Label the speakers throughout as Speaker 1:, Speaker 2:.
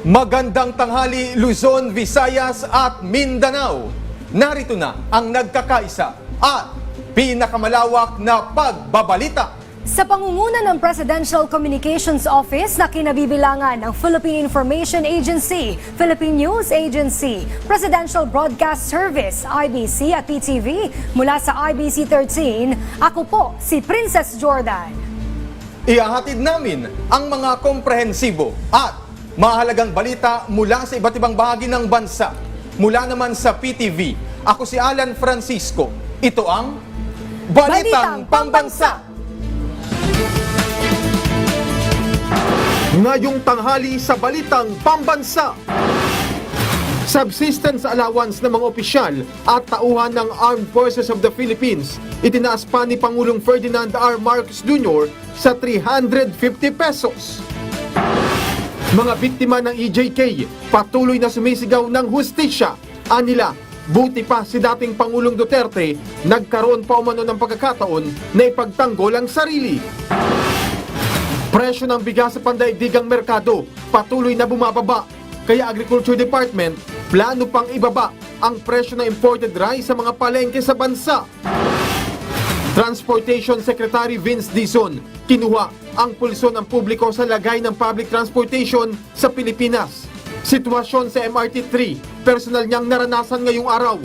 Speaker 1: Magandang tanghali Luzon, Visayas at Mindanao. Narito na ang nagkakaisa at pinakamalawak na pagbabalita.
Speaker 2: Sa pangunguna ng Presidential Communications Office na kinabibilangan ng Philippine Information Agency, Philippine News Agency, Presidential Broadcast Service, IBC at PTV, mula sa IBC 13, ako po si Princess Jordan.
Speaker 1: Ihahatid namin ang mga komprehensibo at mahalagang balita mula sa iba't ibang bahagi ng bansa. Mula naman sa PTV, ako si Alan Francisco. Ito ang Balitang Pambansa. Ngayong tanghali sa Balitang Pambansa, subsistence allowance ng mga opisyal at tauhan ng Armed Forces of the Philippines itinaas pa ni Pangulong Ferdinand R. Marcos Jr. sa 350 pesos. Mga biktima ng EJK patuloy na sumisigaw ng hustisya. Anila, buti pa si dating Pangulong Duterte nagkaroon pa umano ng pagkakataon na ipagtanggol ang sarili. Presyo ng bigas sa pandaigdigang merkado patuloy na bumababa, kaya Agriculture Department plano pang ibaba ang presyo ng imported rice sa mga palengke sa bansa. Transportation Secretary Vince Dizon kinuha ang pulso ng publiko sa lagay ng public transportation sa Pilipinas. Sitwasyon sa MRT 3, personal niyang naranasan ngayong araw.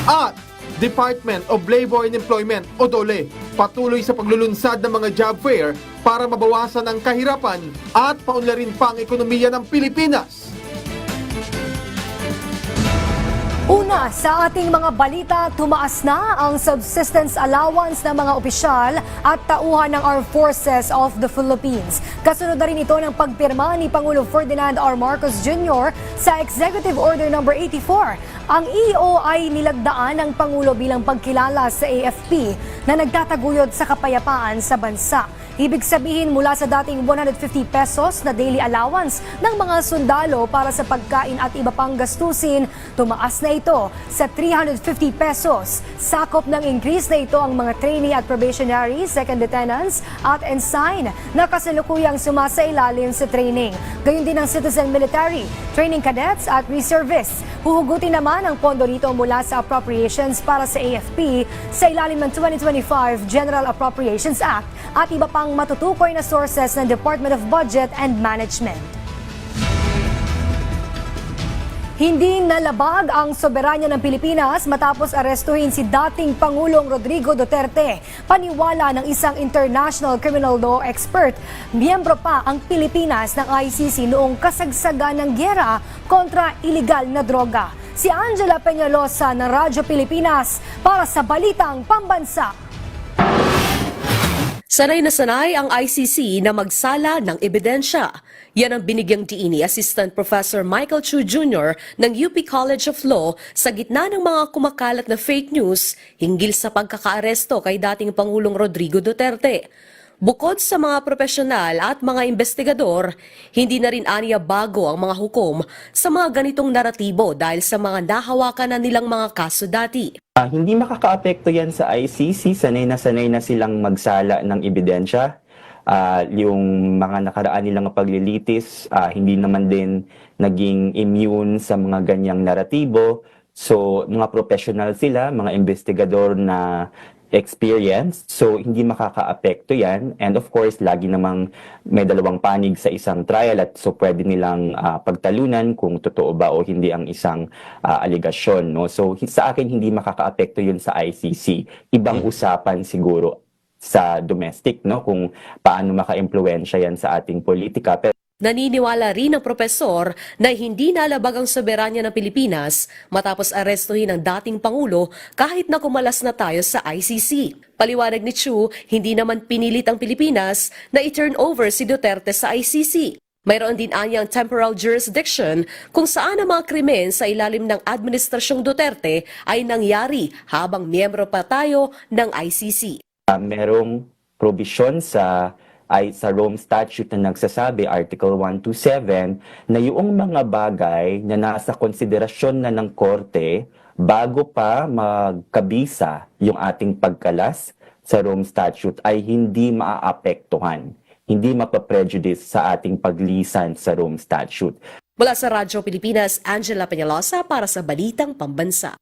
Speaker 1: At Department of Labor and Employment o DOLE patuloy sa paglulunsad ng mga job fair para mabawasan ang kahirapan at paunlarin pa ang ekonomiya ng Pilipinas.
Speaker 2: Una sa ating mga balita, tumaas na ang subsistence allowance ng mga opisyal at tauhan ng Armed Forces of the Philippines. Kasunod na rin ito ng pagpirma ni Pangulong Ferdinand R. Marcos Jr. sa Executive Order No. 84. Ang EO ay nilagdaan ng Pangulo bilang pagkilala sa AFP na nagtataguyod sa kapayapaan sa bansa. Ibig sabihin mula sa dating 150 pesos na daily allowance ng mga sundalo para sa pagkain at iba pang gastusin, tumaas na ito sa 350 pesos. Sakop ng increase na ito ang mga trainee at probationary, second lieutenants at ensign na kasalukuyang sumasailalim sa training. Gayun din ang citizen military, training cadets at reservists. Huhugutin naman ang pondo nito mula sa appropriations para sa AFP sa ilalim ng 2025 General Appropriations Act at iba pang matutukoy na sources ng Department of Budget and Management. Hindi nalabag ang soberanya ng Pilipinas matapos arestuhin si dating Pangulong Rodrigo Duterte. Paniwala ng isang international criminal law expert, miyembro pa ang Pilipinas ng ICC noong kasagsagan ng gyera kontra iligal na droga. Si Angela Peñalosa ng Radyo Pilipinas para sa Balitang Pambansa.
Speaker 3: Sanay na sanay ang ICC na magsala ng ebidensya. Yan ang binigyang diin ni Assistant Professor Michael Chu Jr. ng UP College of Law sa gitna ng mga kumakalat na fake news hinggil sa pagkakaaresto kay dating Pangulong Rodrigo Duterte. Bukod sa mga profesional at mga investigador, hindi na rin aniya bago ang mga hukom sa mga ganitong naratibo dahil sa mga nahawakan na nilang mga kaso dati.
Speaker 4: Hindi makakaapekto yan sa ICC, sanay na silang magsala ng ebidensya. Yung mga nakaraan nilang paglilitis, hindi naman din naging immune sa mga ganyang naratibo. So, mga professional sila, mga investigador na experience, so hindi makakaapekto yan. And of course, lagi namang may dalawang panig sa isang trial at so pwede nilang pagtalunan kung totoo ba o hindi ang isang aligasyon. No? So sa akin, hindi makakaapekto yun sa ICC. Ibang usapan siguro sa domestic, no? Kung paano maka-impluwensya yan sa ating politika. Pero
Speaker 3: Naniniwala rin ang propesor na hindi nalabag ang soberanya ng Pilipinas matapos arestuhin ang dating Pangulo kahit na kumalas na tayo sa ICC. Paliwanag ni Chu, hindi naman pinilit ang Pilipinas na i-turn over si Duterte sa ICC. Mayroon din anyang temporal jurisdiction kung saan ang mga krimen sa ilalim ng Administrasyong Duterte ay nangyari habang miyembro pa tayo ng ICC.
Speaker 4: Merong provision sa Rome Statute na nagsasabi, Article 127, na yung mga bagay na nasa konsiderasyon na ng korte bago pa magkabisa yung ating pagkalas sa Rome Statute ay hindi maaapektuhan. hindi mapaprejudice sa ating paglisan sa Rome Statute.
Speaker 3: Mula sa Radyo Pilipinas, Angela Peñalosa para sa Balitang Pambansa.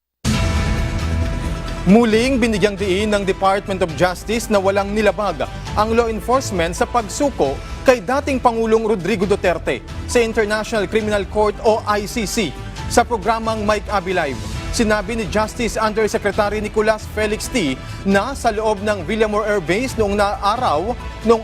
Speaker 1: Muling binigyang diin ng Department of Justice na walang nilabag ang law enforcement sa pagsuko kay dating Pangulong Rodrigo Duterte sa International Criminal Court o ICC sa programang Mike Abby Live. Sinabi ni Justice Undersecretary Nicolas Felix T. na sa loob ng Villamor Air Base noong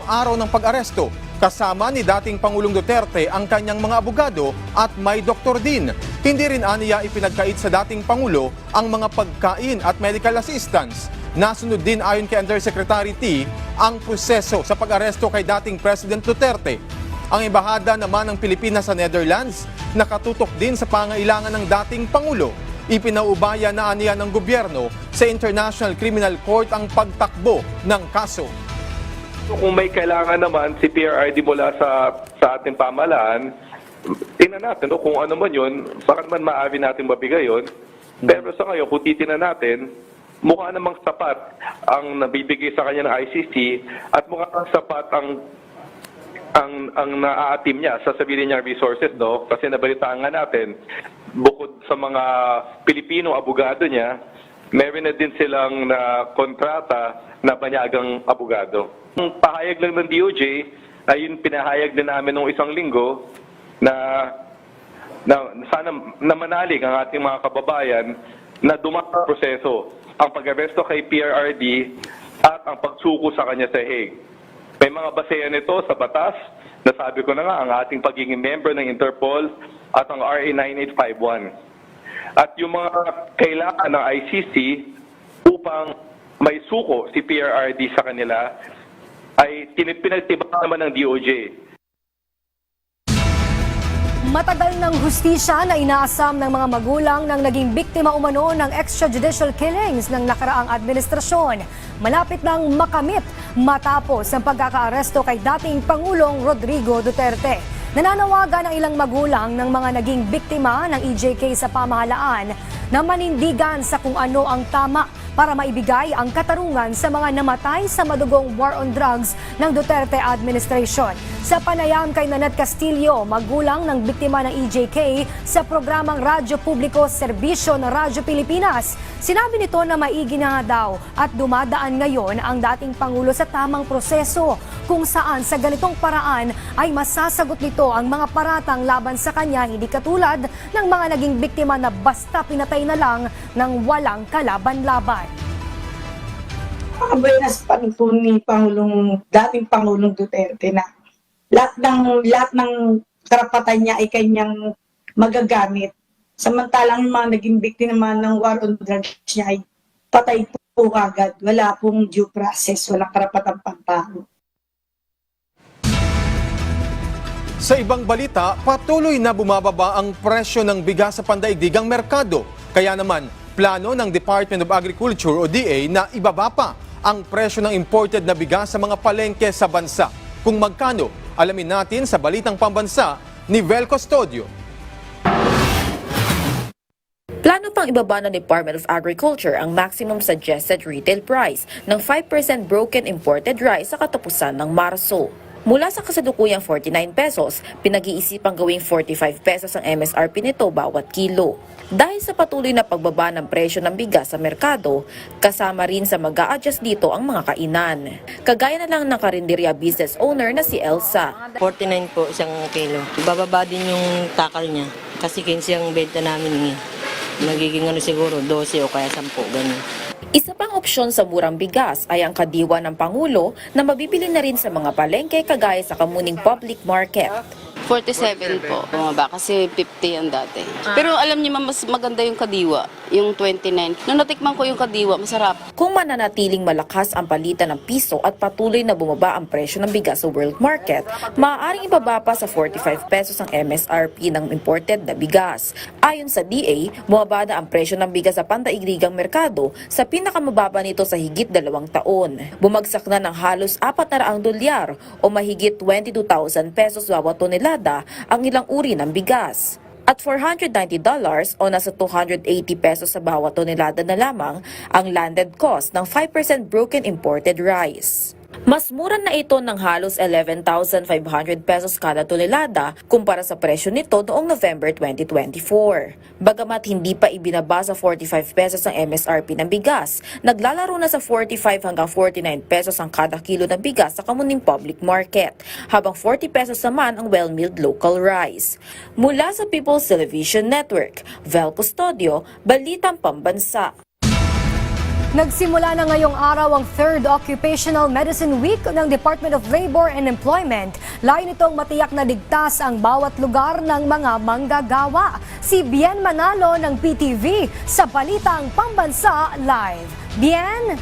Speaker 1: araw ng pag-aresto, kasama ni dating Pangulong Duterte ang kanyang mga abogado at may doktor din. Hindi rin aniya ipinagkait sa dating Pangulo ang mga pagkain at medical assistance. Nasunod din ayon kay Undersecretary T. ang proseso sa pag-aresto kay dating President Duterte. Ang embahada naman ng Pilipinas sa Netherlands nakatutok din sa pangailangan ng dating Pangulo. Ipinaubaya na aniya ng gobyerno sa International Criminal Court ang pagtakbo ng kaso.
Speaker 5: Kung may kailangan naman si PRRD mula sa ating pamahalaan, tingnan natin kung ano man yun, baka naman maaari natin mabigay yun. Pero sa ngayon, kung titingnan natin, mukha namang sapat ang nabibigay sa kanya ng ICC at mukha namang sapat ang naaatim niya sa sarili niyang resources, no? Kasi nabalitaan nga natin, bukod sa mga Pilipino abogado niya, meron na din silang na kontrata na banyagang abogado. Ang pahayag lang ng DOJ ay yung pinahayag din namin nung isang linggo na sana namanalig ang ating mga kababayan na dumaan ang proseso ang pag-aresto kay PRRD at ang pagsuko sa kanya sa Hague. May mga basehan nito sa batas, nasabi ko na nga ang ating pagiging member ng Interpol at ang RA 9851. At yung mga kailangan ng ICC upang may suko si PRRD sa kanila ay pinagtibak naman ng DOJ.
Speaker 2: Matagal ng hustisya na inaasam ng mga magulang ng naging biktima umano ng extrajudicial killings ng nakaraang administrasyon. Malapit nang makamit matapos ang pagkakaaresto kay dating Pangulong Rodrigo Duterte. Nananawagan ang ilang magulang ng mga naging biktima ng EJK sa pamahalaan na manindigan sa kung ano ang tama para maibigay ang katarungan sa mga namatay sa madugong war on drugs ng Duterte administration. Sa panayam kay Nanette Castillo, magulang ng biktima ng EJK sa programang Radyo Publiko Serbisyo ng Radyo Pilipinas, sinabi nito na maigi na nga daw at dumadaan ngayon ang dating Pangulo sa tamang proseso kung saan sa ganitong paraan ay masasagot nito ang mga paratang laban sa kanya, hindi katulad ng mga naging biktima na basta pinatay na lang ng walang kalaban-laban.
Speaker 6: Awareness pa rin po ni dating Pangulong Duterte na lahat ng karapatan niya ay kanyang magagamit. Samantalang yung mga naging biktima ng war on drugs niya ay patay po agad. Wala pong due process, walang karapatang pagpako.
Speaker 1: Sa ibang balita, patuloy na bumababa ang presyo ng bigas sa pandaigdigang merkado. Kaya naman, plano ng Department of Agriculture o DA na ibaba pa ang presyo ng imported na bigas sa mga palengke sa bansa. Kung magkano, alamin natin sa Balitang Pambansa ni Vel Custodio.
Speaker 7: Plano pang ibaba ng Department of Agriculture ang maximum suggested retail price ng 5% broken imported rice sa katapusan ng Marso. Mula sa kasalukuyang 49 pesos, pinag-iisipang gawing 45 pesos ang MSRP nito bawat kilo. Dahil sa patuloy na pagbaba ng presyo ng bigas sa merkado, kasama rin sa mag-a-adjust dito ang mga kainan. Kagaya na lang ng karinderya business owner na si Elsa.
Speaker 8: 49 po isang kilo. Bababa din yung takal niya kasi 15 ang benta namin ngayon. Nagiging siguro 12 o kaya 10 ganun.
Speaker 7: Isa pang opsyon sa murang bigas ay ang kadiwa ng Pangulo na mabibili na rin sa mga palengke kagaya sa kamuning public market.
Speaker 9: 47 po. Bumaba kasi 50 ang dati. Pero alam niyo mas maganda yung kadiwa, yung 29. Nung natikman ko yung kadiwa, masarap.
Speaker 7: Kung mananatiling malakas ang palitan ng piso at patuloy na bumaba ang presyo ng bigas sa world market, maaaring ibaba pa sa 45 pesos ang MSRP ng imported na bigas. Ayon sa DA, bumaba na ang presyo ng bigas sa pandaigdigang merkado sa pinakamababa nito sa higit 2 taon. Bumagsak na ng halos 400 dolyar o mahigit 22,000 pesos bawat tonelada ang ilang uri ng bigas. At $490 o nasa 280 pesos sa bawat tonelada na lamang ang landed cost ng 5% broken imported rice. Mas mura na ito ng halos 11,500 pesos kada tonelada kumpara sa presyo nito noong November 2024. Bagamat hindi pa ibinaba sa 45 pesos ang MSRP ng bigas, naglalaro na sa 45 hanggang 49 pesos ang kada kilo ng bigas sa kamuning public market, habang 40 pesos naman ang well-milled local rice. Mula sa People's Television Network, Vel Custodio, Balitang Pambansa.
Speaker 2: Nagsimula na ngayong araw ang 3rd Occupational Medicine Week ng Department of Labor and Employment. Layo nitong matiyak na ligtas ang bawat lugar ng mga manggagawa. Si Bien Manalo ng PTV sa Balitang Pambansa Live. Bien?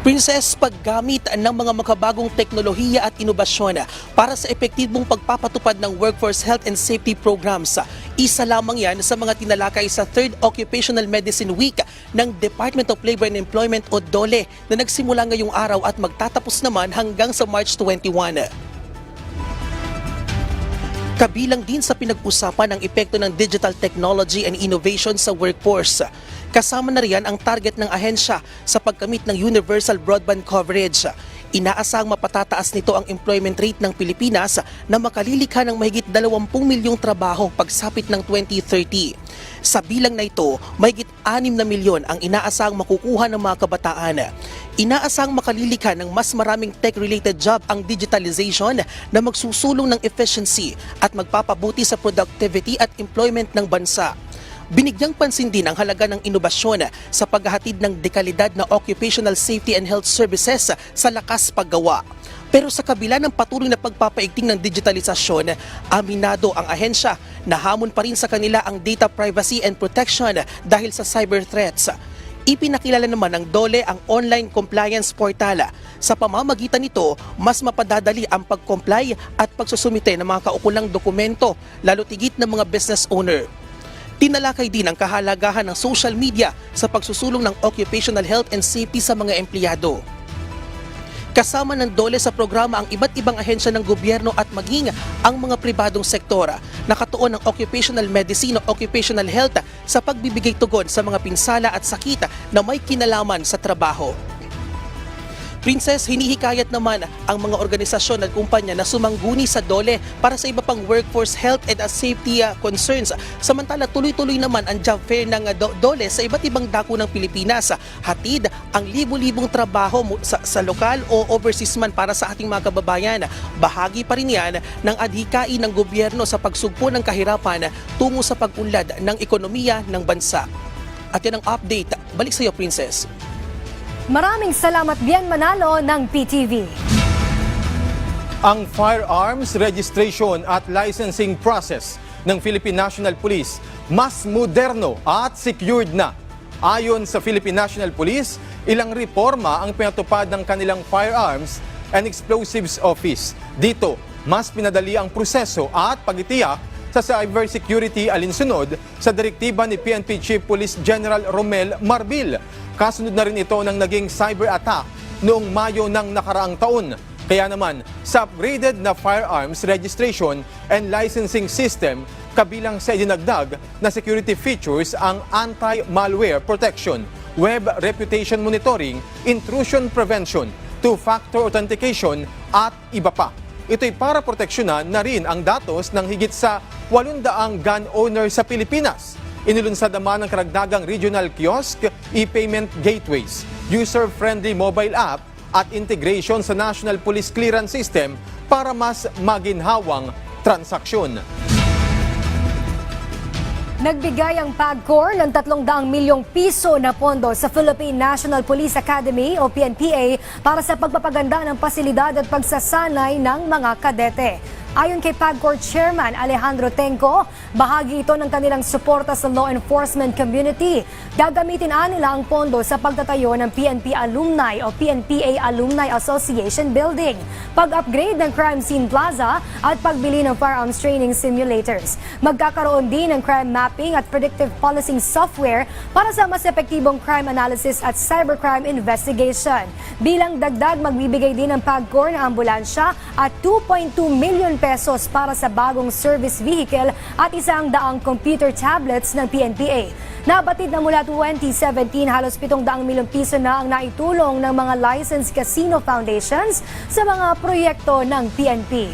Speaker 10: Princess, paggamit ng mga makabagong teknolohiya at inobasyon para sa epektibong pagpapatupad ng Workforce Health and Safety Programs. Isa lamang yan sa mga tinalakay sa 3rd Occupational Medicine Week ng Department of Labor and Employment o DOLE na nagsimula ngayong araw at magtatapos naman hanggang sa March 21. Kabilang din sa pinag-usapan ang epekto ng digital technology and innovation sa workforce. Kasama na riyan ang target ng ahensya sa pagkamit ng universal broadband coverage. Inaasang mapatataas nito ang employment rate ng Pilipinas na makalilikha ng mahigit 20 milyong trabaho pagsapit ng 2030. Sa bilang na ito, mahigit 6 na milyon ang inaasang makukuha ng mga kabataan. Inaasang makalilikha ng mas maraming tech-related job ang digitalization na magsusulong ng efficiency at magpapabuti sa productivity at employment ng bansa. Binigyang pansin din ang halaga ng inobasyon sa paghahatid ng dekalidad na occupational safety and health services sa lakas paggawa. Pero sa kabila ng patuloy na pagpapaigting ng digitalisasyon, aminado ang ahensya na hamon pa rin sa kanila ang data privacy and protection dahil sa cyber threats. Ipinakilala naman ng DOLE ang online compliance portal. Sa pamamagitan nito, mas mapadadali ang pag-comply at pagsusumite ng mga kaukulang dokumento, lalo tigit ng mga business owner. Tinalakay din ang kahalagahan ng social media sa pagsusulong ng occupational health and safety sa mga empleyado. Kasama ng DOLE sa programa ang iba't ibang ahensya ng gobyerno at maging ang mga pribadong sektor. Nakatuon ng occupational medicine o occupational health sa pagbibigay tugon sa mga pinsala at sakit na may kinalaman sa trabaho. Princess, hinihikayat naman ang mga organisasyon at kumpanya na sumangguni sa DOLE para sa iba pang workforce health and safety concerns. Samantala, tuloy-tuloy naman ang job fair ng DOLE sa iba't ibang dako ng Pilipinas. Hatid ang libu-libong trabaho sa lokal o overseas man para sa ating mga kababayan. Bahagi pa rin yan ng adhikain ng gobyerno sa pagsugpo ng kahirapan tungo sa pag-unlad ng ekonomiya ng bansa. At yan ang update. Balik sa iyo, Princess.
Speaker 2: Maraming salamat, Bien Manalo ng PTV.
Speaker 1: Ang firearms registration at licensing process ng Philippine National Police mas moderno at secured na. Ayon sa Philippine National Police, ilang reforma ang pinatupad ng kanilang Firearms and Explosives Office. Dito, mas pinadali ang proseso at pagitiyak sa cybersecurity alinsunod sa direktiba ni PNP Chief Police General Romel Marbil. Kasunod na rin ito ng naging cyber attack noong Mayo ng nakaraang taon. Kaya naman, sa upgraded na firearms registration and licensing system, kabilang sa idinagdag na security features ang anti-malware protection, web reputation monitoring, intrusion prevention, two-factor authentication at iba pa. Ito'y para proteksyonan na rin ang datos ng higit sa 800 gun owner sa Pilipinas. Inilunsad naman ng karagdagang regional kiosk, e-payment gateways, user-friendly mobile app at integration sa National Police Clearance System para mas maginhawang transaksyon.
Speaker 2: Nagbigay ang PAGCOR ng 300 milyong piso na pondo sa Philippine National Police Academy o PNPA para sa pagpapaganda ng pasilidad at pagsasanay ng mga kadete. Ayon kay PAGCOR Chairman Alejandro Tenco, bahagi ito ng kanilang suporta sa law enforcement community. Gagamitin nila ang pondo sa pagtatayo ng PNP Alumni o PNPA Alumni Association Building, pag-upgrade ng Crime Scene Plaza at pagbili ng firearms training simulators. Magkakaroon din ng crime mapping at predictive policing software para sa mas epektibong crime analysis at cybercrime investigation. Bilang dagdag, magbibigay din ng PAGCOR ng ambulansya at 2.2 million pesos para sa bagong service vehicle at 100 computer tablets ng PNPA. Nabatid na mula 2017, halos 700 milyong piso na ang naitulong ng mga licensed casino foundations sa mga proyekto ng PNP.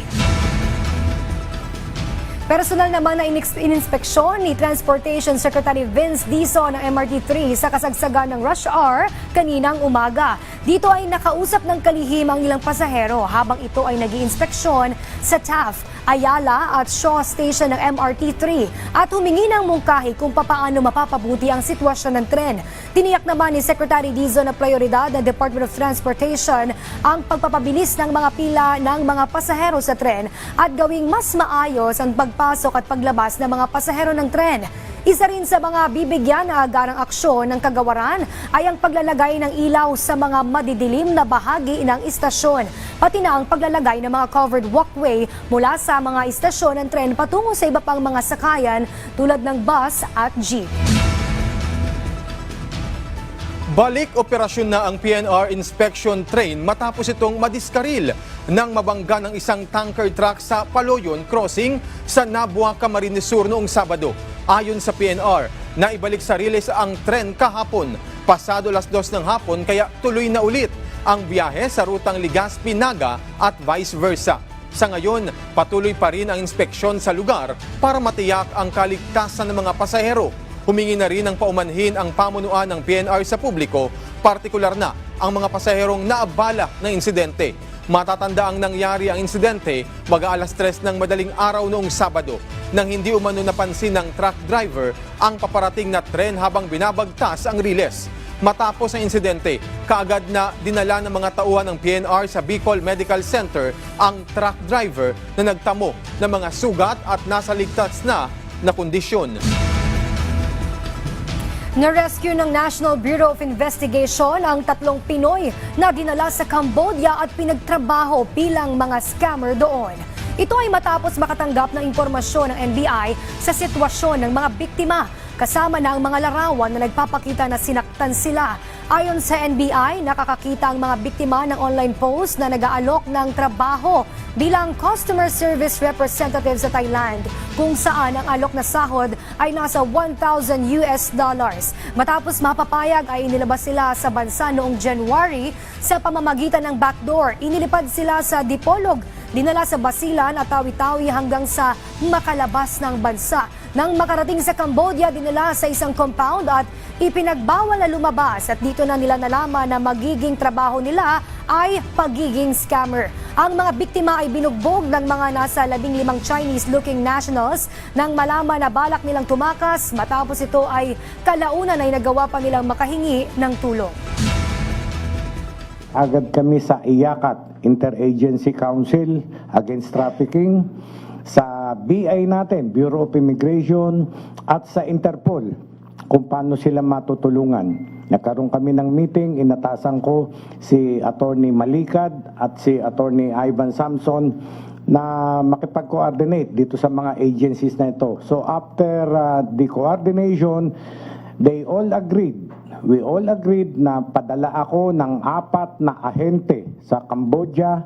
Speaker 2: Personal naman na ininspeksyon ni Transportation Secretary Vince Dizon ng MRT3 sa kasagsagan ng rush hour kaninang umaga. Dito ay nakausap ng kalihim ang ilang pasahero habang ito ay nag-iinspeksyon sa Taft, Ayala at Shaw Station ng MRT3 at humingi ng mungkahi kung papaano mapapabuti ang sitwasyon ng tren. Tiniyak naman ni Secretary Dizon na prioridad ng Department of Transportation ang pagpapabilis ng mga pila ng mga pasahero sa tren at gawing mas maayos ang pagpasok at paglabas ng mga pasahero ng tren. Isa rin sa mga bibigyan na agarang aksyon ng kagawaran ay ang paglalagay ng ilaw sa mga madidilim na bahagi ng istasyon, pati na ang paglalagay ng mga covered walkway mula sa mga istasyon ng tren patungo sa iba pang mga sakayan tulad ng bus at jeep.
Speaker 1: Balik operasyon na ang PNR inspection train matapos itong madiskaril nang mabangga ng isang tanker truck sa Paloyon Crossing sa Nabua, Camarines Sur noong Sabado. Ayon sa PNR, naibalik sa riles ang tren kahapon, pasado 2:00 ng hapon kaya tuloy na ulit ang biyahe sa rutang Legazpi-Naga at vice versa. Sa ngayon, patuloy pa rin ang inspeksyon sa lugar para matiyak ang kaligtasan ng mga pasahero. Humingi na rin ng paumanhin ang pamunuan ng PNR sa publiko, partikular na ang mga pasaherong naabala ng insidente. Matatanda ang nangyari ang insidente mag-aalas 3 ng madaling araw noong Sabado nang hindi umano napansin ng truck driver ang paparating na tren habang binabagtas ang riles. Matapos ang insidente, kaagad na dinala ng mga tauhan ng PNR sa Bicol Medical Center ang truck driver na nagtamo ng mga sugat at nasa ligtas na kondisyon.
Speaker 2: Na-rescue ng National Bureau of Investigation ang 3 Pinoy na dinala sa Cambodia at pinagtrabaho bilang mga scammer doon. Ito ay matapos makatanggap ng impormasyon ng NBI sa sitwasyon ng mga biktima, kasama na ang mga larawan na nagpapakita na sinaktan sila. Ayon sa NBI, nakakakita ang mga biktima ng online post na nag-aalok ng trabaho bilang customer service representative sa Thailand, kung saan ang alok na sahod ay nasa $1,000. Matapos mapapayag ay inilabas sila sa bansa noong January sa pamamagitan ng backdoor. Inilipad sila sa Dipolog, dinala sa Basilan at Tawi-Tawi hanggang sa makalabas ng bansa. Nang makarating sa Cambodia, dinala sa isang compound at ipinagbawal na lumabas at dito na nila nalaman na magiging trabaho nila ay pagiging scammer. Ang mga biktima ay binugbog ng mga nasa 15 Chinese-looking nationals nang malaman na balak nilang tumakas, matapos ito ay kalaunan ay nagawa pa nilang makahingi ng tulong.
Speaker 11: Agad kami sa IACAT, Interagency Council Against Trafficking, sa BI natin, Bureau of Immigration, at sa Interpol kung paano sila matutulungan. Nagkaroon kami ng meeting, inatasan ko si Attorney Malikad at si Attorney Ivan Samson na makipag-coordinate dito sa mga agencies na ito. So after the coordination, we all agreed na padala ako ng 4 na ahente sa Cambodia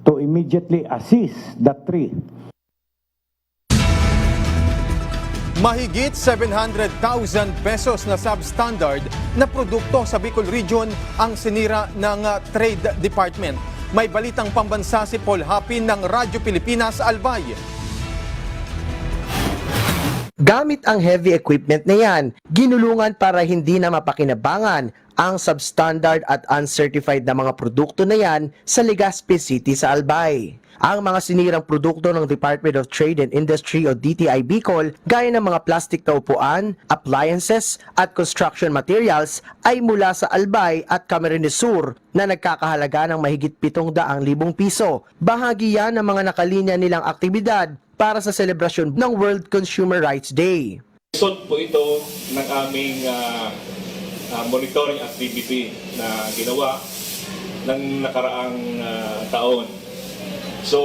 Speaker 11: to immediately assist the 3.
Speaker 1: Mahigit 700,000 pesos na substandard na produkto sa Bicol Region ang sinira ng Trade Department. May balitang pambansa si Paul Hapin ng Radyo Pilipinas Albay.
Speaker 12: Gamit ang heavy equipment na yan, ginulungan para hindi na mapakinabangan ang substandard at uncertified na mga produkto na yan sa Legazpi City sa Albay. Ang mga sinirang produkto ng Department of Trade and Industry o DTI Bicol, gaya ng mga plastic na upuan, appliances at construction materials ay mula sa Albay at Camarines Sur na nagkakahalaga ng mahigit 700,000 piso. Bahagi yan ng mga nakalinya nilang aktibidad para sa selebrasyon ng World Consumer Rights Day.
Speaker 13: Result po ito ng aming monitoring activity na ginawa ng nakaraang taon. So,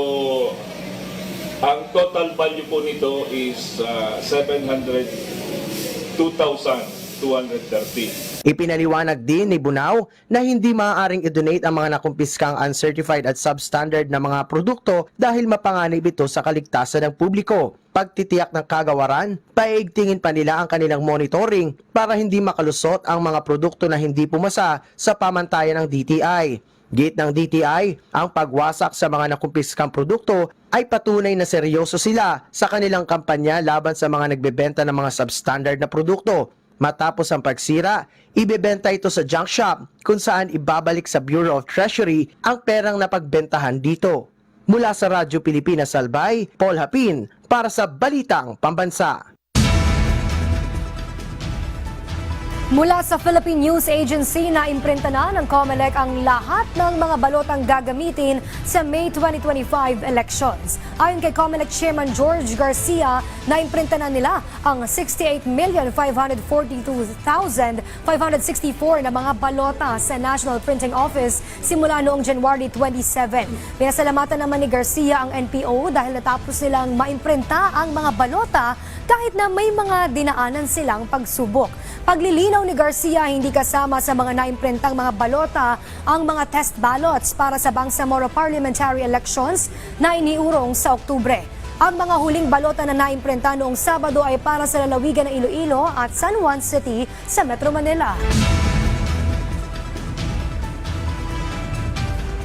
Speaker 13: ang total value po nito is 702,230.
Speaker 12: Ipinaliwanag din ni Bunao na hindi maaaring i-donate ang mga nakumpiskang uncertified at substandard na mga produkto dahil mapanganib ito sa kaligtasan ng publiko. Pagtitiyak ng kagawaran, paigtingin pa nila ang kanilang monitoring para hindi makalusot ang mga produkto na hindi pumasa sa pamantayan ng DTI. Gate ng DTI, ang pagwasak sa mga nakumpiskang produkto ay patunay na seryoso sila sa kanilang kampanya laban sa mga nagbebenta ng mga substandard na produkto. Matapos ang pagsira, ibebenta ito sa junk shop kung saan ibabalik sa Bureau of Treasury ang perang napagbentahan dito. Mula sa Radyo Pilipinas Albay, Paul Hapin para sa Balitang Pambansa.
Speaker 2: Mula sa Philippine News Agency na imprinta na ng COMELEC ang lahat ng mga balotang gagamitin sa May 2025 elections. Ayon kay COMELEC Chairman George Garcia, na imprinta na nila ang 68,542,564 na mga balota sa National Printing Office simula noong January 27. Pinasalamatan naman ni Garcia ang NPO dahil natapos nilang maimprinta ang mga balota kahit na may mga dinaanan silang pagsubok. Paglilinaw ni Garcia, hindi kasama sa mga naimprentang mga balota ang mga test ballots para sa Bangsamoro parliamentary elections na iniurong sa Oktubre. Ang mga huling balota na naimprenta noong Sabado ay para sa lalawigan ng Iloilo at San Juan City sa Metro Manila.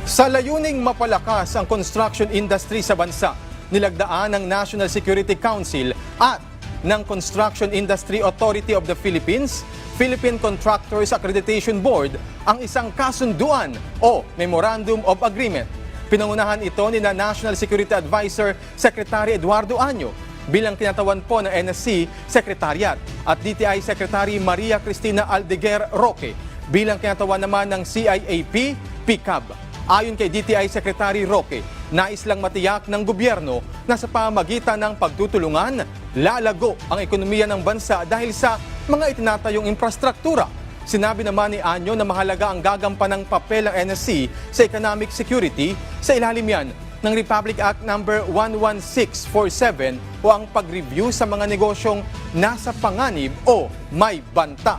Speaker 1: Sa layuning mapalakas ang construction industry sa bansa, nilagdaan ng National Security Council at ng Construction Industry Authority of the Philippines, Philippine Contractors Accreditation Board, ang isang kasunduan o Memorandum of Agreement. Pinangunahan ito ni National Security Advisor Secretary Eduardo Año bilang kinatawan po ng NSC Secretariat at DTI Secretary Maria Cristina Aldeguer Roque bilang kinatawan naman ng CIAP PCAB. Ayon kay DTI Secretary Roque, nais lang matiyak ng gobyerno na sa pamagitan ng pagtutulungan, lalago ang ekonomiya ng bansa dahil sa mga itinatayong infrastruktura. Sinabi naman ni Anyo na mahalaga ang gagampanang papel ng NSC sa economic security sa ilalim yan ng Republic Act No. 11647 o ang pag-review sa mga negosyong nasa panganib o may banta.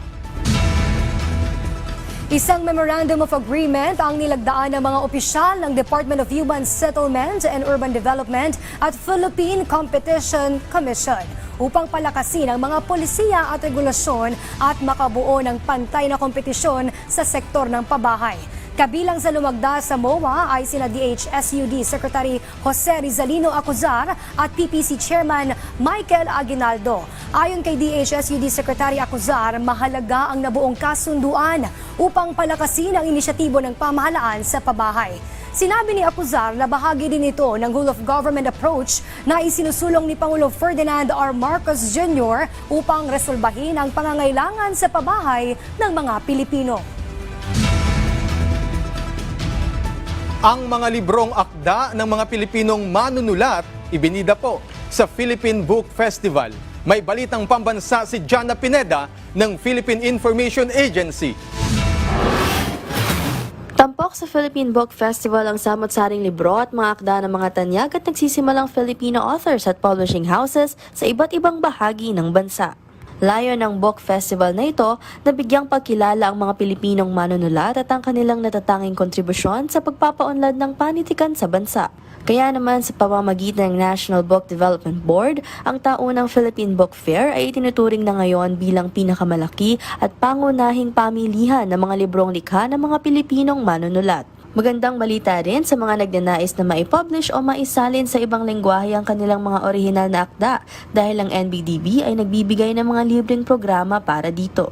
Speaker 2: Isang Memorandum of Agreement ang nilagdaan ng mga opisyal ng Department of Human Settlement and Urban Development at Philippine Competition Commission upang palakasin ang mga polisiya at regulasyon at makabuo ng pantay na kompetisyon sa sektor ng pabahay. Kabilang sa lumagda sa MOA ay sina DHSUD Secretary Jose Rizalino Acuzar at PPC Chairman Michael Aguinaldo. Ayon kay DHSUD Secretary Acuzar, mahalaga ang nabuong kasunduan upang palakasin ang inisyatibo ng pamahalaan sa pabahay. Sinabi ni Acuzar na bahagi din ito ng rule of government approach na isinusulong ni Pangulo Ferdinand R. Marcos Jr. upang resolbahin ang pangangailangan sa pabahay ng mga Pilipino.
Speaker 1: Ang mga librong akda ng mga Pilipinong manunulat, ibinida po sa Philippine Book Festival. May balitang pambansa si Jana Pineda ng Philippine Information Agency.
Speaker 14: Tampok sa Philippine Book Festival ang samot-saring libro at mga akda ng mga tanyag at nagsisimalang Filipino authors at publishing houses sa iba't ibang bahagi ng bansa. Layo ng book festival na ito na bigyang pagkilala ang mga Pilipinong manunulat at ang kanilang natatanging kontribusyon sa pagpapaunlad ng panitikan sa bansa. Kaya naman sa pamamagitan ng National Book Development Board, ang taunang Philippine Book Fair ay itinuturing na ngayon bilang pinakamalaki at pangunahing pamilihan ng mga librong likha ng mga Pilipinong manunulat. Magandang balita rin sa mga nagnanais na maipublish o maisalin sa ibang lengguwahe ang kanilang mga orihinal na akda dahil ang NBDB ay nagbibigay ng mga libreng programa para dito.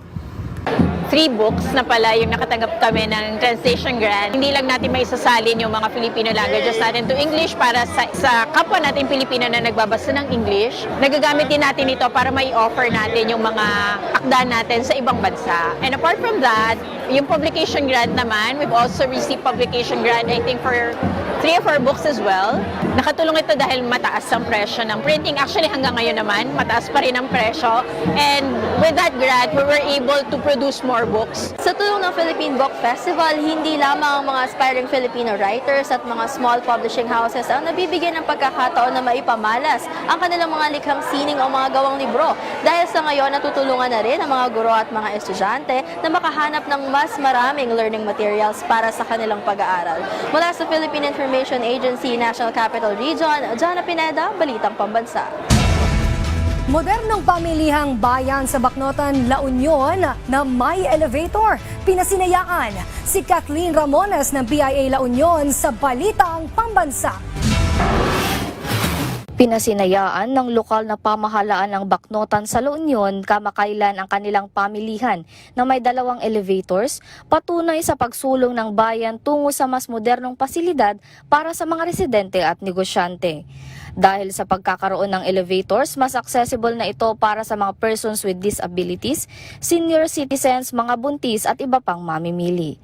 Speaker 15: 3 books na pala yung nakatanggap kami ng translation grant. Hindi lang natin may isasalin yung mga Filipino languages natin to English para sa kapwa natin Pilipino na nagbabasa ng English. Nagagamit din natin ito para may offer natin yung mga akda natin sa ibang bansa. And apart from that, Yung publication grant naman, we've also received publication grant, I think, for 3 of our books as well. Nakatulong ito dahil mataas ang presyo ng printing. Actually, hanggang ngayon naman, mataas pa rin ang presyo. And with that grant, we were able to produce more books.
Speaker 14: Sa tulong ng Philippine Book Festival, hindi lamang ang mga aspiring Filipino writers at mga small publishing houses ang nabibigyan ng pagkakataon na maipamalas ang kanilang mga likhang sining o mga gawang libro. Dahil sa ngayon, natutulungan na rin ang mga guro at mga estudyante na makahanap ng mas maraming learning materials para sa kanilang pag-aaral. Mula sa Philippine Information Agency, National Capital Region, Jana Pineda, Balitang Pambansa.
Speaker 2: Modernong pamilihang bayan sa Bacnotan, La Union na may elevator. Pinasinayaan si Kathleen Ramones ng BIA La Union sa Balitang Pambansa.
Speaker 14: Pinasinayaan ng lokal na pamahalaan ng Bacnotan sa La Union kamakailan ang kanilang pamilihan na may 2 elevators, patunay sa pagsulong ng bayan tungo sa mas modernong pasilidad para sa mga residente at negosyante. Dahil sa pagkakaroon ng elevators, mas accessible na ito para sa mga persons with disabilities, senior citizens, mga buntis at iba pang mamimili.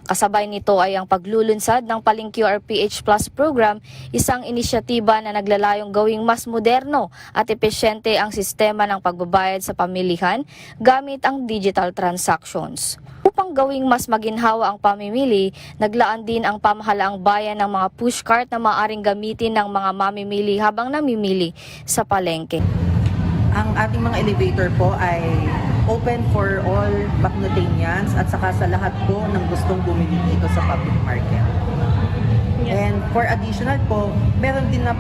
Speaker 14: Kasabay nito ay ang paglulunsad ng Paling QRPH Plus program, isang inisyatiba na naglalayong gawing mas moderno at epesyente ang sistema ng pagbabayad sa pamilihan gamit ang digital transactions. Upang gawing mas maginhawa ang pamimili, naglaan din ang pamahalaang bayan ng mga pushcart na maaaring gamitin ng mga mamimili habang namimili sa palengke.
Speaker 16: Ang ating mga elevator po ay open for all Bacnotanians at saka sa lahat po ng gustong bumili dito sa public market. And for additional po, meron na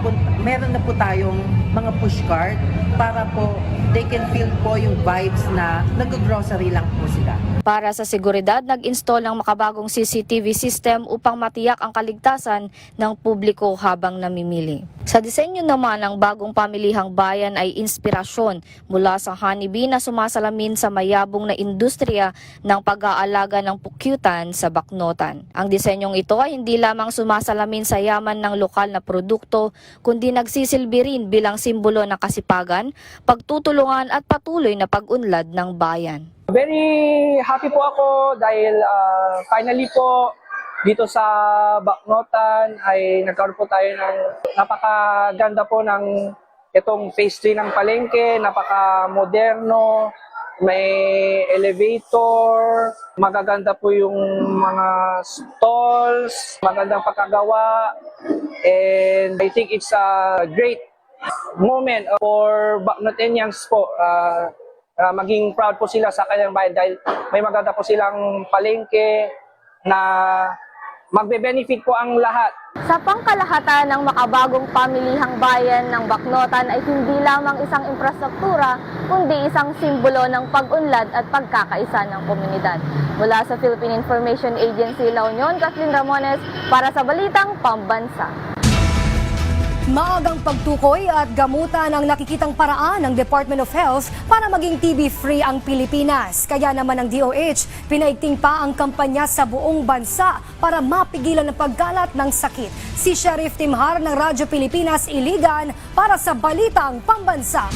Speaker 16: po tayong mga pushcart para po they can feel po yung vibes na nag-grocery lang po sila.
Speaker 14: Para sa seguridad, nag-install ng makabagong CCTV system upang matiyak ang kaligtasan ng publiko habang namimili. Sa disenyo naman ng bagong pamilihang bayan ay inspirasyon mula sa honeybee na sumasalamin sa mayabong na industriya ng pag-aalaga ng pukyutan sa Bacnotan. Ang disenyong ito ay hindi lamang sumasalamin sa yaman ng lokal na produkto, kundi nagsisilbi rin bilang simbolo ng kasipagan, pagtutulungan at patuloy na pag-unlad ng bayan.
Speaker 17: Very happy po ako dahil finally po dito sa Bacnotan ay nagkaroon po tayo ng napakaganda po ng itong phase 3 ng palengke, napaka-moderno, may elevator, magaganda po yung mga stalls, magandang pagkagawa, and I think it's a great moment for Bacnotanians po. Maging proud po sila sa kanilang bayan dahil may maganda po silang palengke na magbe-benefit po ang lahat.
Speaker 14: Sa pangkalahatan ng makabagong pamilihang bayan ng Bacnotan ay hindi lamang isang infrastruktura, kundi isang simbolo ng pag-unlad at pagkakaisa ng komunidad. Mula sa Philippine Information Agency La Union, Kathleen Ramones para sa Balitang Pambansa.
Speaker 2: Maagang pagtukoy at gamutan ang nakikitang paraan ng Department of Health para maging TB-free ang Pilipinas. Kaya naman ang DOH, pinaigting pa ang kampanya sa buong bansa para mapigilan ang pagkalat ng sakit. Si Sheriff Timhar ng Radyo Pilipinas Iligan para sa Balitang Pambansa.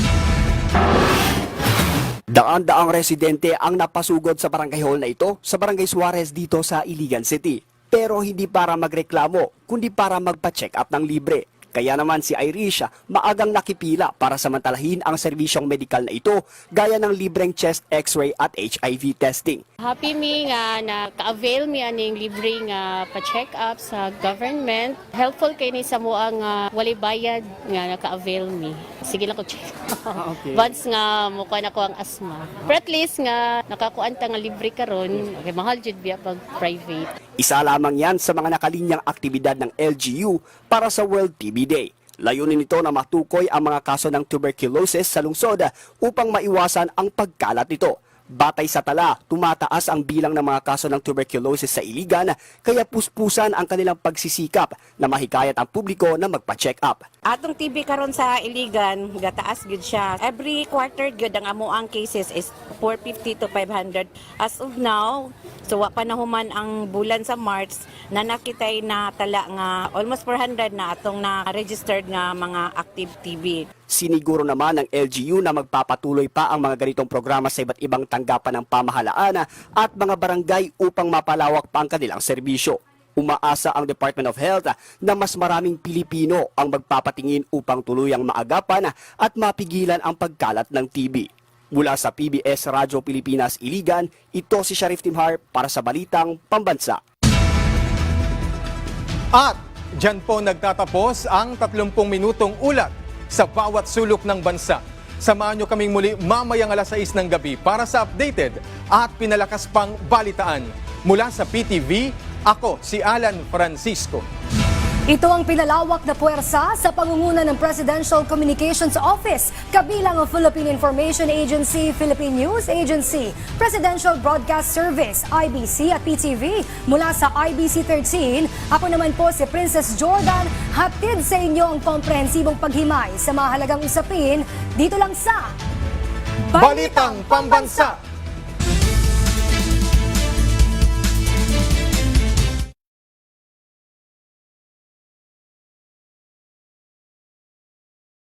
Speaker 18: Daan-daang residente ang napasugod sa barangay hall na ito sa Barangay Suarez dito sa Iligan City. Pero hindi para magreklamo, kundi para magpa-check up ng libre. Kaya naman si Irisha maagang nakipila para samantalahin ang serbisyong medikal na ito gaya ng libreng chest x-ray at HIV testing.
Speaker 19: Happy mi nga naka-avail mi aning libre nga pa-check up sa government. Helpful kay ni sa mo ang walay bayad nga naka-avail mi. Sige lang ko check.
Speaker 18: Okay.
Speaker 19: Once nga mukha na ko ang asthma. Pero at least nga nakakuan ta nga libre karon, kay mahal jud biya pag private.
Speaker 18: Isa lamang yan sa mga nakalinyang aktibidad ng LGU para sa World TB Day. Layunin nito na matukoy ang mga kaso ng tuberculosis sa lungsod upang maiwasan ang pagkalat nito. Batay sa tala, tumataas ang bilang ng mga kaso ng tuberculosis sa Iligan, kaya puspusan ang kanilang pagsisikap na mahikayat ang publiko na magpa-check up.
Speaker 20: Atong TB karon sa Iligan, gataas gud siya. Every quarter gud ang amo ang cases is 450 to 500. As of now, so wa pa nahuman ang bulan sa March, na nakitay na tala nga almost 400 na atong na registered nga mga active TB.
Speaker 18: Siniguro naman ng LGU na magpapatuloy pa ang mga ganitong programa sa iba't ibang tanggapan ng pamahalaan at mga barangay upang mapalawak pa ang kanilang serbisyo. Umaasa ang Department of Health na mas maraming Pilipino ang magpapatingin upang tuluyang maagapan at mapigilan ang pagkalat ng TB. Mula sa PBS Radyo Pilipinas Iligan, ito si Sharif Timhar para sa Balitang Pambansa.
Speaker 1: At dyan po nagtatapos ang 30 minutong ulat sa bawat sulok ng bansa. Samahan nyo kaming muli mamayang alas 6 ng gabi para sa updated at pinalakas pang balitaan. Mula sa PTV, ako si Alan Francisco.
Speaker 2: Ito ang pinalawak na puwersa sa pangunguna ng Presidential Communications Office, kabilang ang Philippine Information Agency, Philippine News Agency, Presidential Broadcast Service, IBC at PTV. Mula sa IBC 13, ako naman po si Princess Jordan, hatid sa inyo ang komprehensibong paghimay sa mahalagang usapin dito lang sa
Speaker 1: Balitang Pambansa!